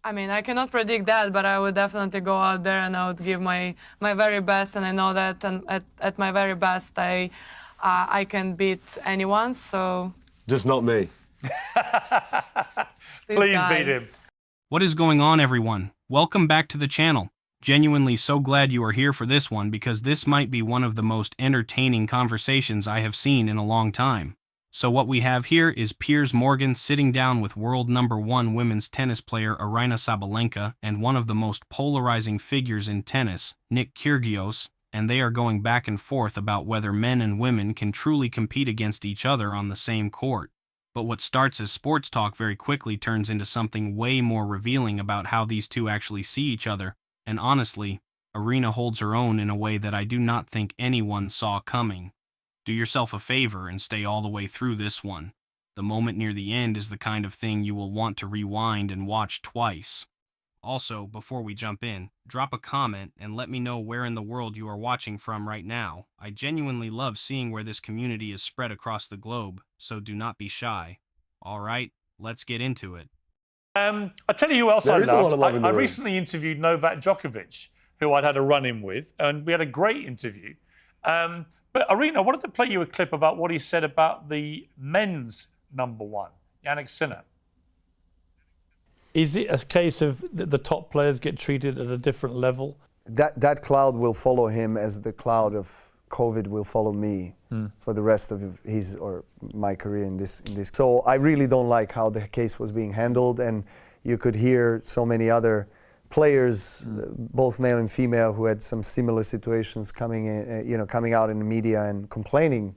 I mean, I cannot predict that, but I would definitely go out there and I would give my very best, and I know that at my very best, I can beat anyone. So just not me. Please beat him. What is going on, everyone? Welcome back to the channel. Genuinely so glad you are here for this one because this might be one of the most entertaining conversations I have seen in a long time. So what we have here is Piers Morgan sitting down with world #1 women's tennis player Aryna Sabalenka and one of the most polarizing figures in tennis, Nick Kyrgios, and they are going back and forth about whether men and women can truly compete against each other on the same court. But what starts as sports talk very quickly turns into something way more revealing about how these two actually see each other, and honestly, Aryna holds her own in a way that I do not think anyone saw coming. Do yourself a favor and stay all the way through this one. The moment near the end is the kind of thing you will want to rewind and watch twice. Also, before we jump in, drop a comment and let me know where in the world you are watching from right now. I genuinely love seeing where this community is spread across the globe, so do not be shy. Alright, let's get into it. I tell you who else I loved. I recently interviewed Novak Djokovic, who I'd had a run-in with, and we had a great interview. But Aryna, I wanted to play you a clip about what he said about the men's #1, Jannik Sinner. Is it a case of the top players get treated at a different level? That cloud will follow him as the cloud of COVID will follow me for the rest of his or my career in this. So I really don't like how the case was being handled, and you could hear so many other players, both male and female, who had some similar situations coming in, coming out in the media and complaining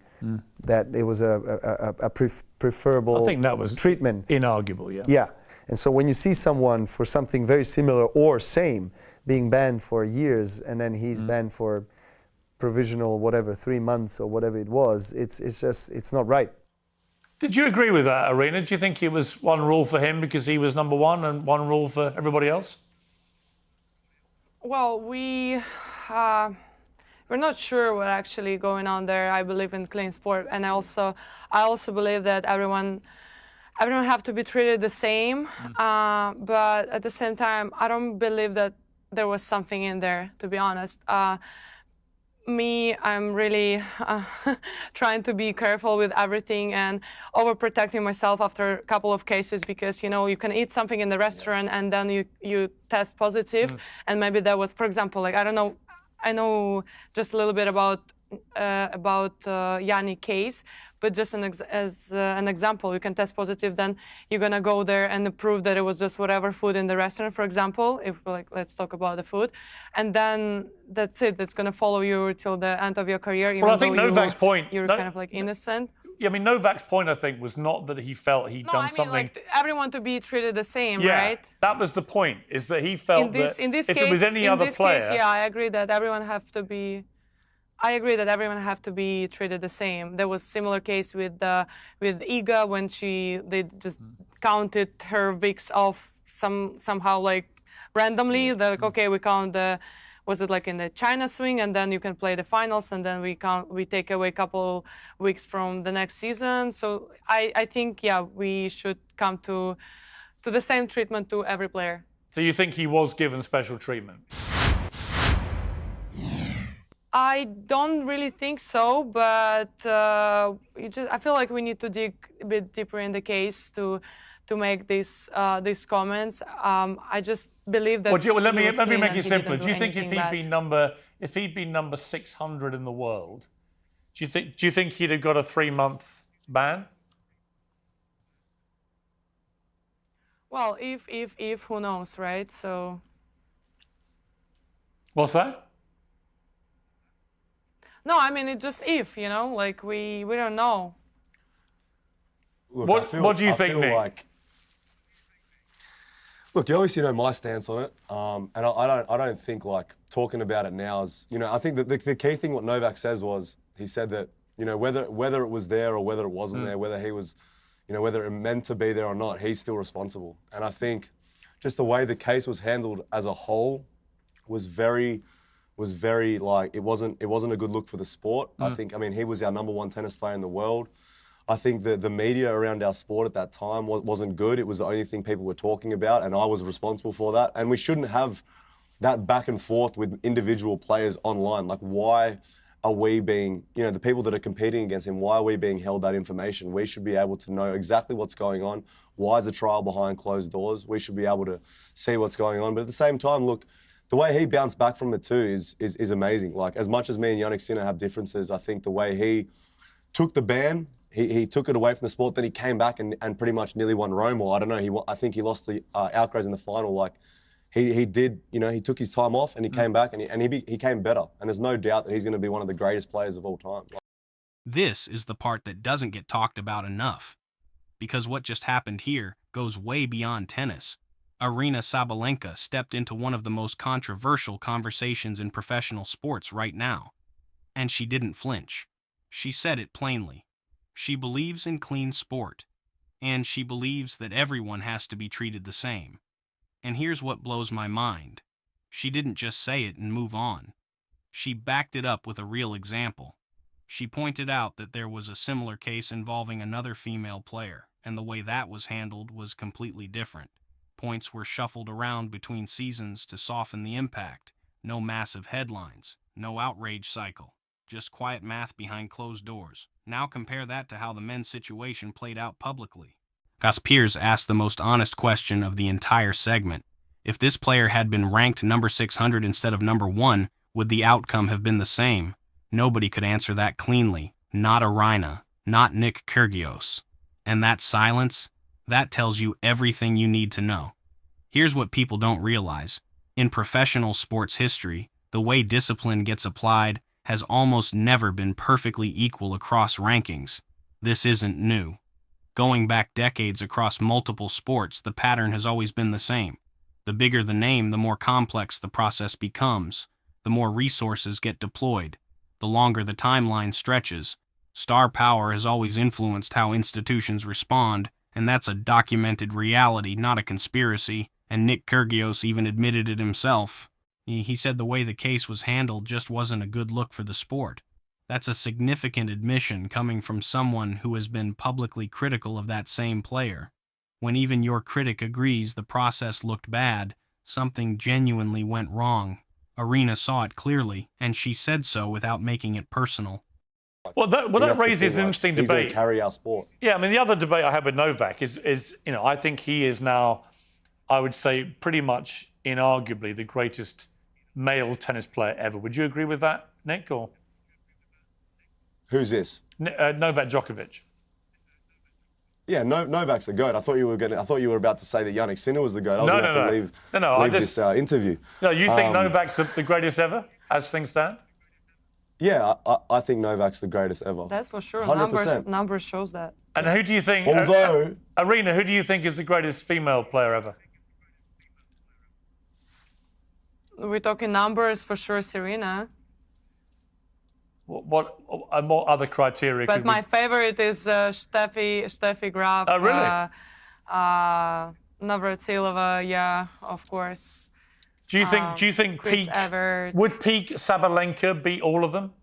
that it was a preferable I think that was treatment. Inarguable, yeah. Yeah, and so when you see someone for something very similar or same being banned for years, and then he's banned for provisional, whatever, 3 months or whatever it was, it's not right. Did you agree with that, Aryna? Do you think it was one rule for him because he was #1 and one rule for everybody else? well, we're not sure what actually going on there. I believe in clean sport, and I also believe that everyone have to be treated the same. But at the same time, I don't believe that there was something in there, to be honest. I'm really trying to be careful with everything and overprotecting myself after a couple of cases because, you can eat something in the restaurant and then you test positive. And maybe that was, for example, like, I don't know, I know just a little bit about Jannik case, but just as an example, you can test positive, then you're gonna go there and prove that it was just whatever food in the restaurant, for example, if let's talk about the food, and then that's it. That's gonna follow you till the end of your career. Even well, I think Novak's point, you're kind of like innocent. Yeah, I mean, Novak's point, I think, was not that he felt he'd done something. Like everyone to be treated the same, yeah, right? That was the point. Is that he felt that if case, it was any other player, yeah, I agree that everyone have to be. I agree that everyone have to be treated the same. There was similar case with Iga when they just counted her weeks off somehow like randomly. They're like, okay, we count was it like in the China swing, and then you can play the finals, and then we take away a couple weeks from the next season. So I think we should come to the same treatment to every player. So you think he was given special treatment? I don't really think so, but I feel like we need to dig a bit deeper in the case to make these comments. I just believe that. Well, let me make it simpler. Do you think if he'd been number 600 in the world, do you think he'd have got a 3-month ban? Well, if who knows, right? So. What's that? No, I mean, it's just if, like we don't know. Look, what do you think, Nick? Look, you obviously know my stance on it, and I don't think like talking about it now is, I think that the key thing what Novak says was he said that whether it was there or whether it wasn't there, whether he was, whether it meant to be there or not, he's still responsible. And I think just the way the case was handled as a whole was very like it wasn't a good look for the sport. I mean, he was our #1 tennis player in the world. I think the media around our sport at that time wasn't good. It was the only thing people were talking about, and I was responsible for that. And we shouldn't have that back and forth with individual players online. Like, why are we being, you know, the people that are competing against him, why are we being held that information? We should be able to know exactly what's going on. Why is the trial behind closed doors? We should be able to see what's going on. But at the same time, look, the way he bounced back from it too is amazing. Like, as much as me and Jannik Sinner have differences, I think the way he took the ban, he took it away from the sport, then he came back and pretty much nearly won Rome, or I don't know, I think he lost the Alcaraz in the final. Like, he did, you know, he took his time off and he came back and he came better. And there's no doubt that he's going to be one of the greatest players of all time. This is the part that doesn't get talked about enough, because what just happened here goes way beyond tennis. Aryna Sabalenka stepped into one of the most controversial conversations in professional sports right now, and she didn't flinch. She said it plainly. She believes in clean sport, and she believes that everyone has to be treated the same. And here's what blows my mind. She didn't just say it and move on. She backed it up with a real example. She pointed out that there was a similar case involving another female player, and the way that was handled was completely different. Points were shuffled around between seasons to soften the impact. No massive headlines, no outrage cycle, just quiet math behind closed doors. Now compare that to how the men's situation played out publicly. Piers asked the most honest question of the entire segment. If this player had been ranked number 600 instead of number 1, would the outcome have been the same? Nobody could answer that cleanly. Not Aryna, not Nick Kyrgios. And that silence, that tells you everything you need to know. Here's what people don't realize. In professional sports history, the way discipline gets applied has almost never been perfectly equal across rankings. This isn't new. Going back decades across multiple sports, the pattern has always been the same. The bigger the name, the more complex the process becomes. The more resources get deployed. The longer the timeline stretches. Star power has always influenced how institutions respond, and that's a documented reality, not a conspiracy, and Nick Kyrgios even admitted it himself. He said the way the case was handled just wasn't a good look for the sport. That's a significant admission coming from someone who has been publicly critical of that same player. When even your critic agrees the process looked bad, something genuinely went wrong. Aryna saw it clearly, and she said so without making it personal. Well, that raises an interesting debate. He's going to carry our sport. Yeah, I mean, the other debate I had with Novak is, you know, I think he is now, I would say, pretty much inarguably the greatest male tennis player ever. Would you agree with that, Nick? Or who's this? Novak Djokovic. Yeah, Novak's the GOAT. I thought you were about to say that Jannik Sinner was the GOAT. I was going to have to leave this interview. No, you think Novak's the greatest ever, as things stand? Yeah, I think Novak's the greatest ever. That's for sure. 100%. Numbers shows that. And who do you think? Although Aryna, who do you think is the greatest female player ever? We're talking numbers, for sure, Serena. What other criteria? But my favorite is Steffi Graf. Oh, really? Navratilova, yeah, of course. Do you think Chris peak Evert. would peak Sabalenka beat all of them?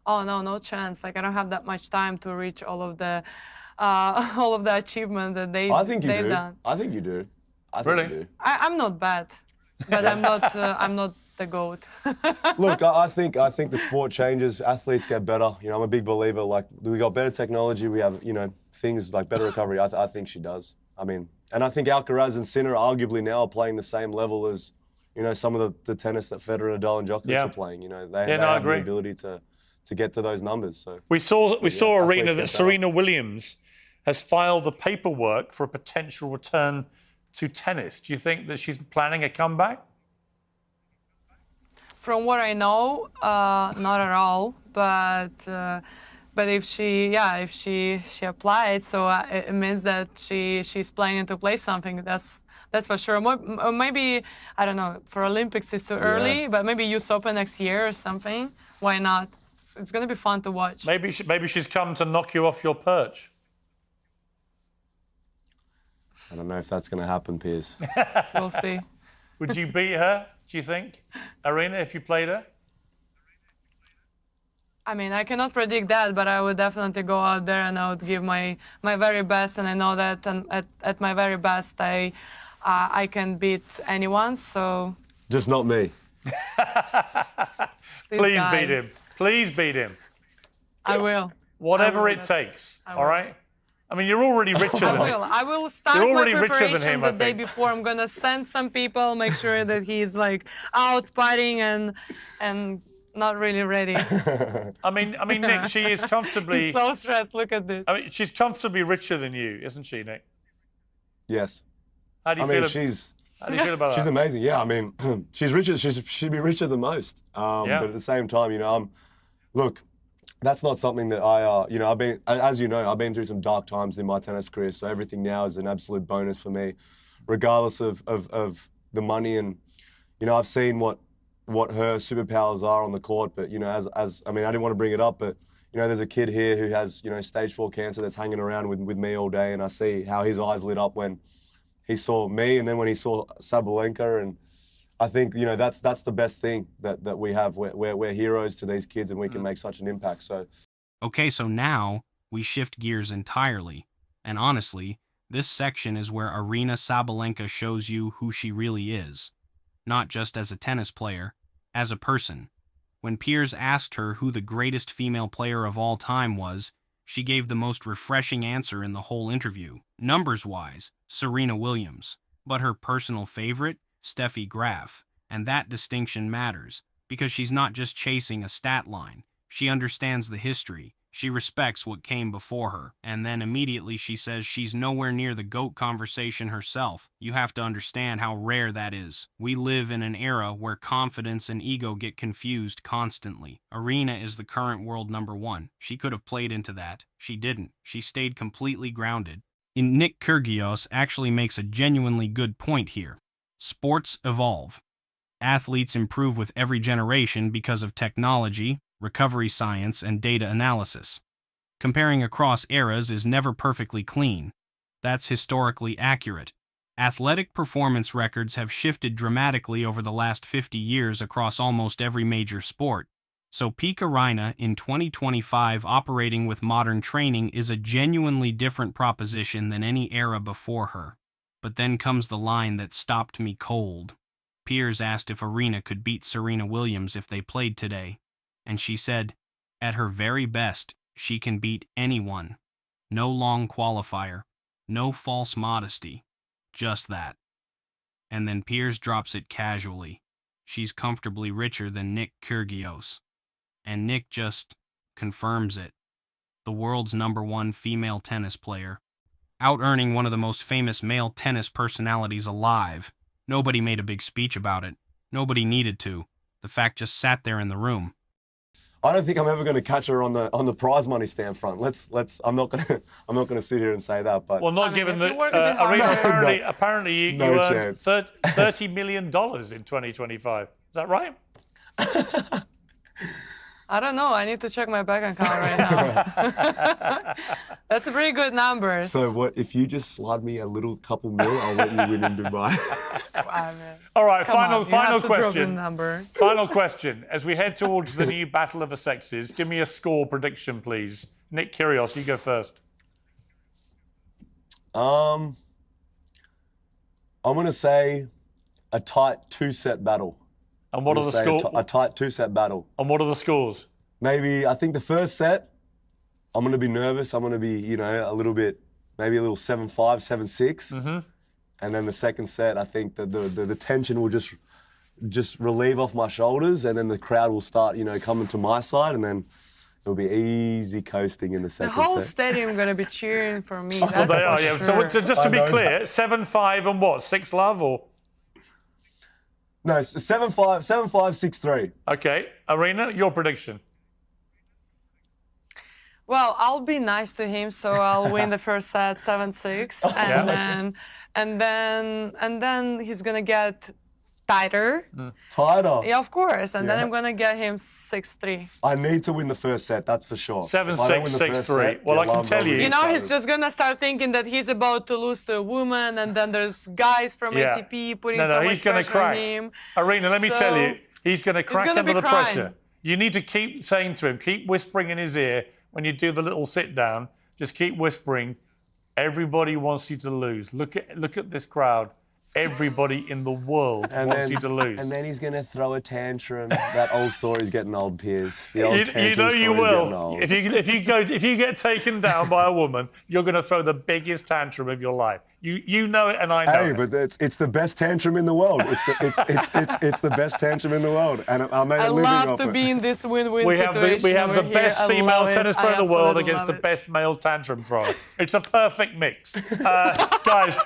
Oh no chance. Like, I don't have that much time to reach all of the achievement that they've done. I think you do. I think Really? you do. I'm not bad, but I'm not the GOAT. Look, I think the sport changes. Athletes get better. You know, I'm a big believer. Like, we got better technology. We have, you know, things like better recovery. I think she does. I mean, and I think Alcaraz and Sinner arguably now are playing the same level as, you know, some of the tennis that Federer, Nadal, and Djokovic are playing. You know, they have the ability to get to those numbers. So we saw Aryna that Serena Williams has filed the paperwork for a potential return to tennis. Do you think that she's planning a comeback? From what I know, not at all. But if she applied, so it means that she's planning to play something. That's for sure. Maybe, I don't know, for Olympics it's too early, but maybe US Open next year or something. Why not? It's going to be fun to watch. Maybe she's come to knock you off your perch. I don't know if that's going to happen, Piers. We'll see. Would you beat her, do you think, Aryna, if you played her? I mean, I cannot predict that, but I would definitely go out there and I would give my very best, and I know that at my very best I can beat anyone. So just not me. Please beat him. Please beat him. I will. Whatever it takes. All right. I mean, you're already richer than him. I will start You're already my richer preparation than him, the I day think. before. I'm gonna send some people, make sure that he's like out partying and not really ready. I mean, Nick, she is comfortably. He's so stressed. Look at this. I mean, she's comfortably richer than you, isn't she, Nick? Yes. How do you I mean, feel? How do you feel about she's that? amazing. Yeah, I mean, she's richer. She'd be richer than most. But at the same time, you know, look, that's not something that you know, I've been through some dark times in my tennis career. So everything now is an absolute bonus for me, regardless of the money. And you know, I've seen what her superpowers are on the court. But you know, as I mean, I didn't want to bring it up, but you know, there's a kid here who has, you know, stage 4 cancer that's hanging around with me all day, and I see how his eyes lit up when he saw me, and then when he saw Sabalenka. And I think, you know, that's the best thing that we have. We're heroes to these kids, and we can make such an impact. So, okay, so now we shift gears entirely. And honestly, this section is where Aryna Sabalenka shows you who she really is. Not just as a tennis player, as a person. When Piers asked her who the greatest female player of all time was, she gave the most refreshing answer in the whole interview. Numbers-wise, Serena Williams. But her personal favorite? Steffi Graf. And that distinction matters, because she's not just chasing a stat line. She understands the history. She respects what came before her. And then immediately she says she's nowhere near the GOAT conversation herself. You have to understand how rare that is. We live in an era where confidence and ego get confused constantly. Aryna is the current world #1. She could have played into that. She didn't. She stayed completely grounded. And Nick Kyrgios actually makes a genuinely good point here. Sports evolve. Athletes improve with every generation because of technology, recovery science, and data analysis. Comparing across eras is never perfectly clean. That's historically accurate. Athletic performance records have shifted dramatically over the last 50 years across almost every major sport. So peak Aryna in 2025 operating with modern training is a genuinely different proposition than any era before her. But then comes the line that stopped me cold. Piers asked if Aryna could beat Serena Williams if they played today. And she said, at her very best, she can beat anyone. No long qualifier, no false modesty, just that. And then Piers drops it casually. She's comfortably richer than Nick Kyrgios. And Nick just confirms it. The world's #1 female tennis player. Out-earning one of the most famous male tennis personalities alive. Nobody made a big speech about it. Nobody needed to. The fact just sat there in the room. I don't think I'm ever going to catch her on the prize money stand front. I'm not going to sit here and say that. But well, not given that Aryna apparently you earned $30 million in 2025. Is that right? I don't know. I need to check my bank account right now. That's a pretty good number. So what if you just slide me a little couple mil? I'll let you win in Dubai. Wow, man. All right, final Drop the question. number. Final question. As we head towards the new battle of the sexes, give me a score prediction, please. Nick Kyrgios, you go first. I'm going to say a tight 2-set battle. And what are the scores? A tight 2-set battle. And what are the scores? Maybe, I think the first set, I'm going to be nervous. I'm going to be, you know, a little 7-5, 7-6. Mm-hmm. And then the second set, I think that the tension will just relieve off my shoulders, and then the crowd will start, you know, coming to my side, and then it'll be easy coasting in the second set. The whole stadium going to be cheering for me. Well, they are, yeah. Sure. So just to be clear, 7-5 and what? 6-love or? No, 7-5, 6-3. Okay, Aryna, your prediction. Well, I'll be nice to him, so I'll win the first set 7-6, and then he's gonna get tighter. Tighter? Yeah, of course, and then I'm gonna get him 6-3. I need to win the first set, that's for sure. 7-6, 6-3. Well, I can tell you. You know, he's just gonna start thinking that he's about to lose to a woman, and then there's guys from ATP putting so much pressure on him. Aryna, let me tell you, he's gonna crack under the pressure. You need to keep saying to him, keep whispering in his ear when you do the little sit down. Just keep whispering. Everybody wants you to lose. Look at this crowd. Everybody in the world wants you to lose. And then he's going to throw a tantrum. That old story's getting old, Piers. The old You know you will. If you get taken down by a woman, you're going to throw the biggest tantrum of your life. You know it, and I know. Hey, but it's the best tantrum in the world. It's the best tantrum in the world, and I made a living off it. I love to be in this win-win We situation. have the best female tennis player in the world against the it. best male tantrum thrower. It's a perfect mix, guys.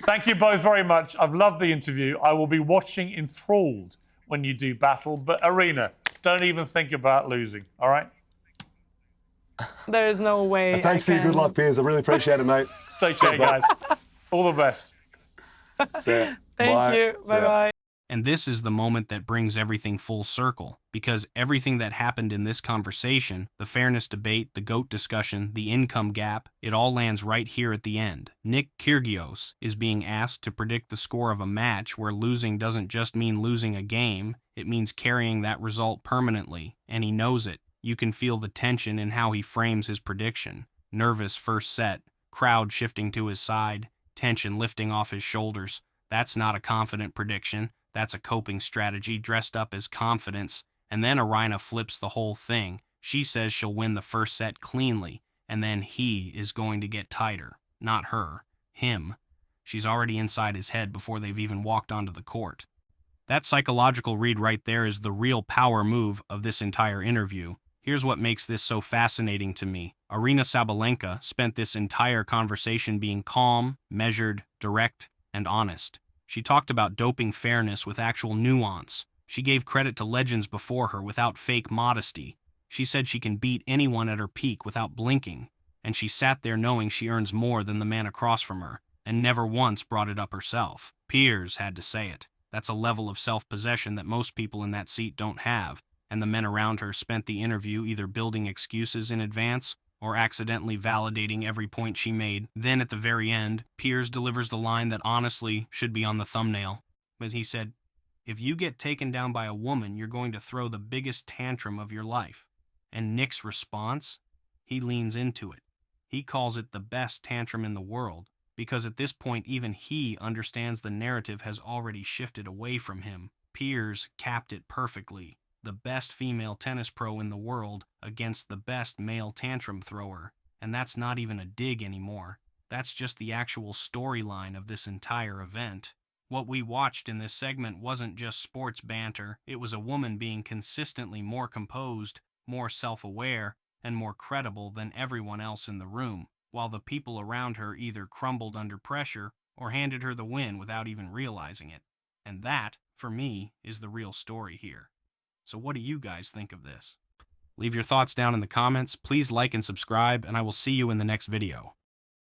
Thank you both very much. I've loved the interview. I will be watching enthralled when you do battle. But Aryna, don't even think about losing, all right? There is no way. Thanks for your good luck, Piers. I really appreciate it, mate. Take care, guys. All the best. Thank you. Bye-bye. And this is the moment that brings everything full circle, because everything that happened in this conversation, the fairness debate, the GOAT discussion, the income gap, it all lands right here at the end. Nick Kyrgios is being asked to predict the score of a match where losing doesn't just mean losing a game, it means carrying that result permanently, and he knows it. You can feel the tension in how he frames his prediction. Nervous first set, crowd shifting to his side, tension lifting off his shoulders. That's not a confident prediction. That's a coping strategy dressed up as confidence. And then Aryna flips the whole thing. She says she'll win the first set cleanly, and then he is going to get tighter. Not her. Him. She's already inside his head before they've even walked onto the court. That psychological read right there is the real power move of this entire interview. Here's what makes this so fascinating to me. Aryna Sabalenka spent this entire conversation being calm, measured, direct, and honest. She talked about doping fairness with actual nuance. She gave credit to legends before her without fake modesty. She said she can beat anyone at her peak without blinking. And she sat there knowing she earns more than the man across from her, and never once brought it up herself. Piers had to say it. That's a level of self-possession that most people in that seat don't have, and the men around her spent the interview either building excuses in advance or accidentally validating every point she made. Then at the very end, Piers delivers the line that honestly should be on the thumbnail. But he said, "If you get taken down by a woman, you're going to throw the biggest tantrum of your life." And Nick's response? He leans into it. He calls it the best tantrum in the world, because at this point even he understands the narrative has already shifted away from him. Piers capped it perfectly. The best female tennis pro in the world against the best male tantrum thrower. And that's not even a dig anymore. That's just the actual storyline of this entire event. What we watched in this segment wasn't just sports banter. It was a woman being consistently more composed, more self-aware, and more credible than everyone else in the room, while the people around her either crumbled under pressure or handed her the win without even realizing it. And that, for me, is the real story here. So what do you guys think of this? Leave your thoughts down in the comments, please like and subscribe, and I will see you in the next video.